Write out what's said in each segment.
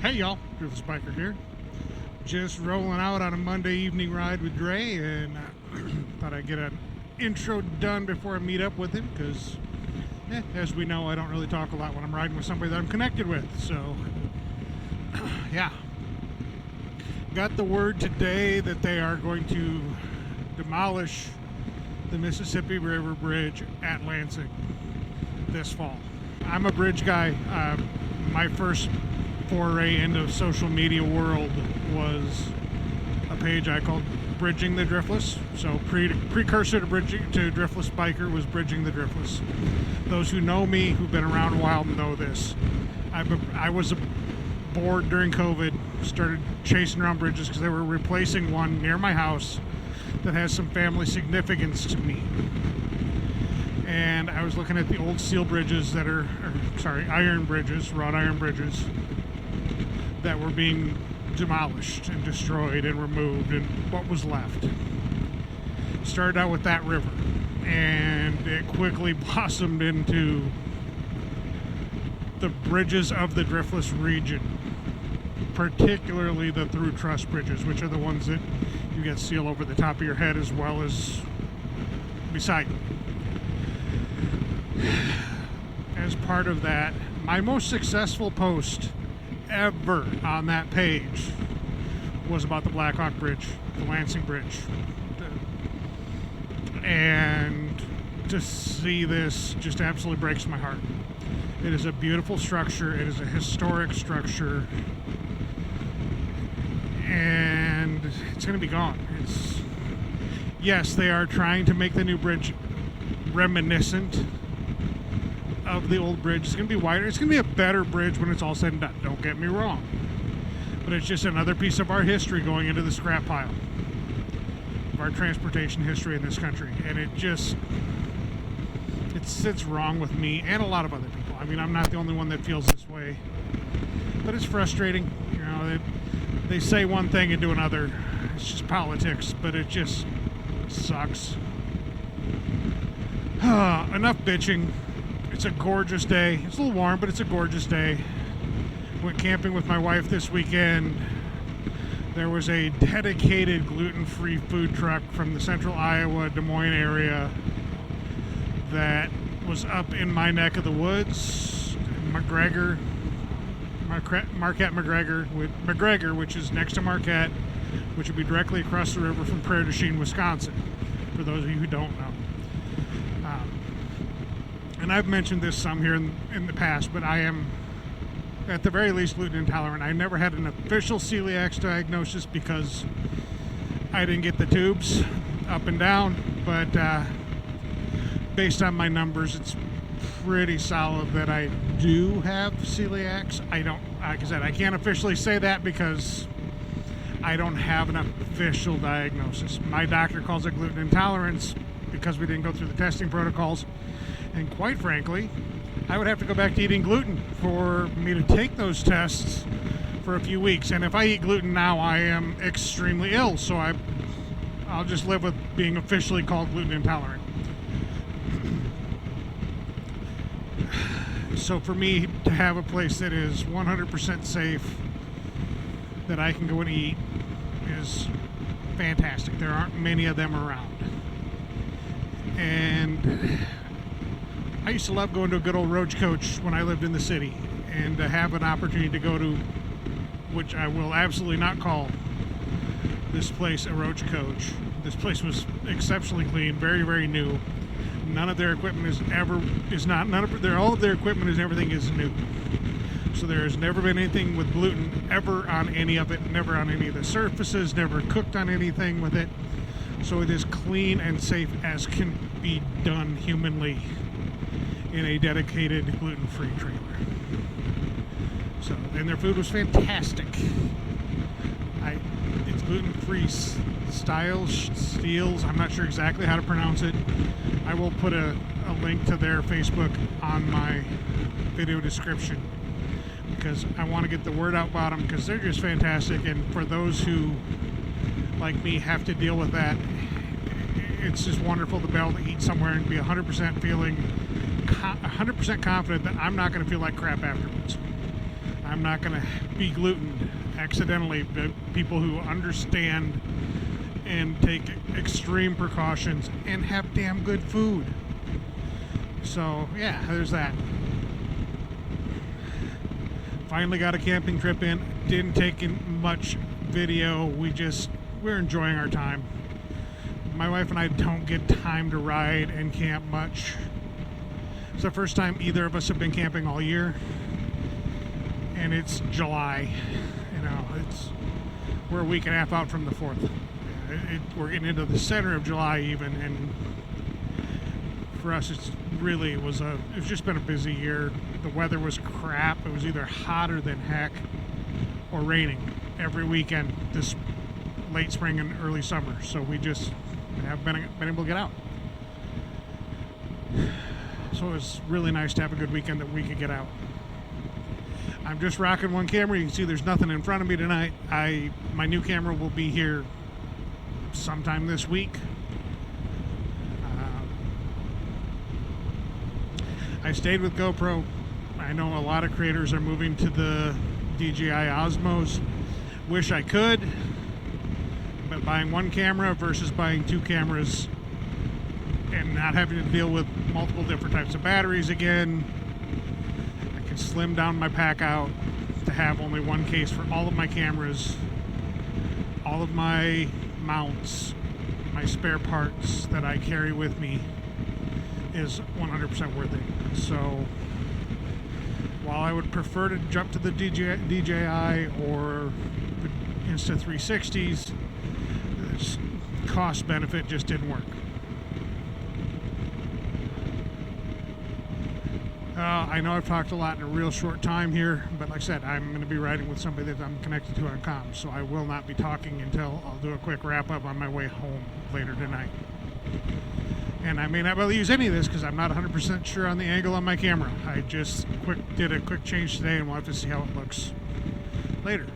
Hey y'all, Driftless Biker here. Just rolling out on a Monday evening ride with Dre, and thought I'd get an intro done before I meet up with him, because as we know, I don't really talk a lot when I'm riding with somebody that I'm connected with. So yeah, got the word today that they are going to demolish the Mississippi River Bridge at Lansing this fall. I'm a bridge guy. My first foray into social media world was a page I called Bridging the Driftless. So precursor to Driftless Biker was Bridging the Driftless. Those who know me, who've been around a while, know this. I was bored during COVID, started chasing around bridges because they were replacing one near my house that has some family significance to me. And I was looking at the old steel bridges that are, iron bridges, wrought iron bridges, that were being demolished and destroyed and removed, and what was left. Started out with that river, and it quickly blossomed into the bridges of the Driftless region, particularly the through truss bridges, which are the ones that you get steel over the top of your head as well as beside you. As part of that, my most successful post ever on that page was about the Blackhawk Bridge, the Lansing Bridge. And to see this just absolutely breaks my heart. It is a beautiful structure. It is a historic structure. And it's going to be gone. Yes, they are trying to make the new bridge reminiscent of the old bridge. It's going to be wider. It's going to be a better bridge when it's all said and done. Don't get me wrong. But it's just another piece of our history going into the scrap pile of our transportation history in this country. And it sits wrong with me and a lot of other people. I mean, I'm not the only one that feels this way. But it's frustrating. You know, they say one thing and do another. It's just politics, but it just sucks. Enough bitching. It's a gorgeous day. It's a little warm, but it's a gorgeous day. Went camping with my wife this weekend. There was a dedicated gluten-free food truck from the central Iowa, Des Moines area that was up in my neck of the woods. Marquette McGregor, which is next to Marquette, which would be directly across the river from Prairie du Chien, Wisconsin, for those of you who don't know. And I've mentioned this some here in the past, but I am, at the very least, gluten intolerant. I never had an official celiac diagnosis because I didn't get the tubes up and down, but based on my numbers, it's pretty solid that I do have celiacs. Like I said, I can't officially say that because I don't have an official diagnosis. My doctor calls it gluten intolerance because we didn't go through the testing protocols. And quite frankly, I would have to go back to eating gluten for me to take those tests for a few weeks. And if I eat gluten now, I am extremely ill. So I'll just live with being officially called gluten intolerant. So for me to have a place that is 100% safe, that I can go and eat, is fantastic. There aren't many of them around. And I used to love going to a good old Roach Coach when I lived in the city, and to have an opportunity to go to, which I will absolutely not call this place a Roach Coach. This place was exceptionally clean, very, very new. None of their equipment all of their equipment is everything is new. So there has never been anything with gluten ever on any of it, never on any of the surfaces, never cooked on anything with it. So it is clean and safe as can be done humanly in a dedicated gluten-free trailer. So, and their food was fantastic. It's gluten-free steels. I'm not sure exactly how to pronounce it. I will put a link to their Facebook on my video description because I want to get the word out about them because they're just fantastic. And for those who, like me, have to deal with that, it's just wonderful to be able to eat somewhere and be 100% confident that I'm not going to feel like crap afterwards. I'm not going to be gluten accidentally, but people who understand and take extreme precautions and have damn good food. So, yeah, there's that. Finally got a camping trip in. Didn't take in much video. We're enjoying our time. My wife and I don't get time to ride and camp much. It's the first time either of us have been camping all year. And it's July. We're a week and a half out from the 4th. We're getting into the center of July even, and for us it's just been a busy year. The weather was crap. It was either hotter than heck or raining every weekend this late spring and early summer. So we just haven't been able to get out. So it was really nice to have a good weekend that we could get out. I'm just rocking one camera. You can see there's nothing in front of me tonight. My new camera will be here sometime this week. I stayed with GoPro. I know a lot of creators are moving to the DJI Osmos. Wish I could, but buying one camera versus buying two cameras and not having to deal with multiple different types of batteries again, I can slim down my pack out to have only one case for all of my cameras, all of my mounts, my spare parts that I carry with me is 100% worth it. So while I would prefer to jump to the DJI or the Insta360s, this cost benefit just didn't work. I know I've talked a lot in a real short time here, but like I said, I'm going to be riding with somebody that I'm connected to on comms, so I will not be talking until I'll do a quick wrap up on my way home later tonight. And I may not be able to use any of this because I'm not 100% sure on the angle on my camera. I just did a quick change today, and we'll have to see how it looks later.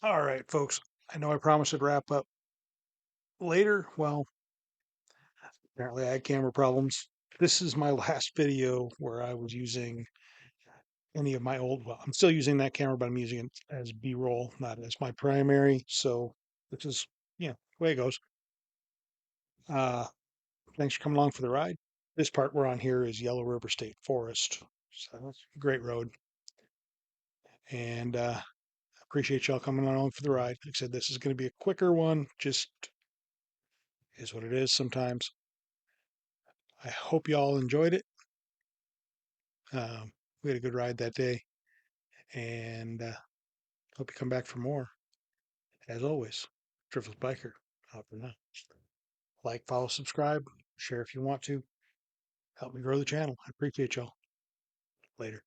All right, folks. I know I promised I'd wrap up later. Well, apparently I had camera problems. This is my last video where I was using any of my old, well, I'm still using that camera, but I'm using it as B-roll, not as my primary. So this is, the way it goes. Uh, Thanks for coming along for the ride. This part we're on here is Yellow River State Forest. So that's a great road. And appreciate y'all coming along for the ride. Like I said, this is going to be a quicker one, just is what it is sometimes. I hope y'all enjoyed it. We had a good ride that day, and hope you come back for more. As always, Driftless Biker out for now. Like, follow, subscribe, share if you want to. Help me grow the channel. I appreciate y'all. Later.